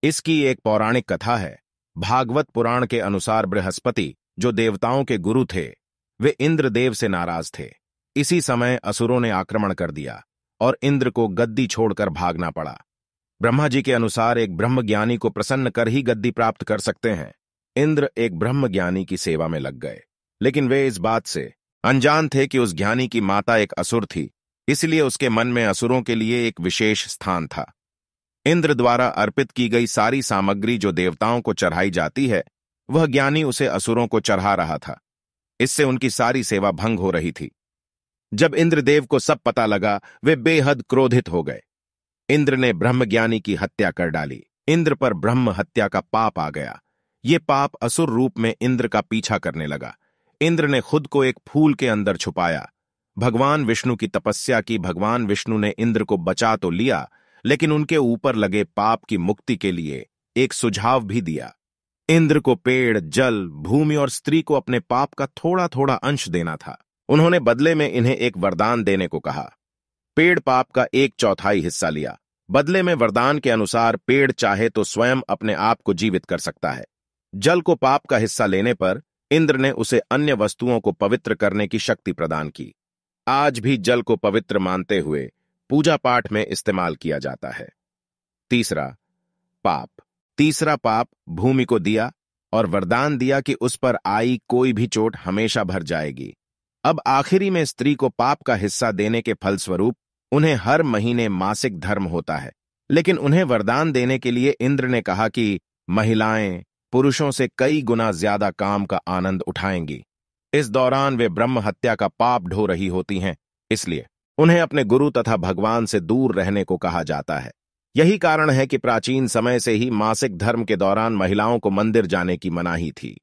इसकी एक पौराणिक कथा है। भागवत पुराण के अनुसार बृहस्पति, जो देवताओं के गुरु थे, वे इंद्रदेव से नाराज थे। इसी समय असुरों ने आक्रमण कर दिया और इंद्र को गद्दी छोड़कर भागना पड़ा। ब्रह्मा जी के अनुसार एक ब्रह्मज्ञानी को प्रसन्न कर ही गद्दी प्राप्त कर सकते हैं। इंद्र एक ब्रह्मज्ञानी की सेवा में लग गए, लेकिन वे इस बात से अनजान थे कि उस ज्ञानी की माता एक असुर थी, इसलिए उसके मन में असुरों के लिए एक विशेष स्थान था। इंद्र द्वारा अर्पित की गई सारी सामग्री जो देवताओं को चढ़ाई जाती है, वह ज्ञानी उसे असुरों को चढ़ा रहा था। इससे उनकी सारी सेवा भंग हो रही थी। जब इंद्रदेव को सब पता लगा, वे बेहद क्रोधित हो गए। इंद्र ने ब्रह्मज्ञानी की हत्या कर डाली। इंद्र पर ब्रह्म हत्या का पाप आ गया। ये पाप असुर रूप में इंद्र का पीछा करने लगा। इंद्र ने खुद को एक फूल के अंदर छुपाया। भगवान विष्णु की तपस्या की। भगवान विष्णु ने इंद्र को बचा तो लिया, लेकिन उनके ऊपर लगे पाप की मुक्ति के लिए एक सुझाव भी दिया। इंद्र को पेड़, जल, भूमि और स्त्री को अपने पाप का थोड़ा थोड़ा अंश देना था। उन्होंने बदले में इन्हें एक वरदान देने को कहा। पेड़ पाप का 1/4 हिस्सा लिया। बदले में वरदान के अनुसार पेड़ चाहे तो स्वयं अपने आप को जीवित कर सकता है। जल को पाप का हिस्सा लेने पर इंद्र ने उसे अन्य वस्तुओं को पवित्र करने की शक्ति प्रदान की। आज भी जल को पवित्र मानते हुए पूजा पाठ में इस्तेमाल किया जाता है। तीसरा पाप भूमि को दिया और वरदान दिया कि उस पर आई कोई भी चोट हमेशा भर जाएगी। अब आखिरी में स्त्री को पाप का हिस्सा देने के फलस्वरूप उन्हें हर महीने मासिक धर्म होता है, लेकिन उन्हें वरदान देने के लिए इंद्र ने कहा कि महिलाएं पुरुषों से कई गुना ज्यादा काम का आनंद उठाएंगी। इस दौरान वे ब्रह्म हत्या का पाप ढो रही होती हैं, इसलिए उन्हें अपने गुरु तथा भगवान से दूर रहने को कहा जाता है। यही कारण है कि प्राचीन समय से ही मासिक धर्म के दौरान महिलाओं को मंदिर जाने की मनाही थी।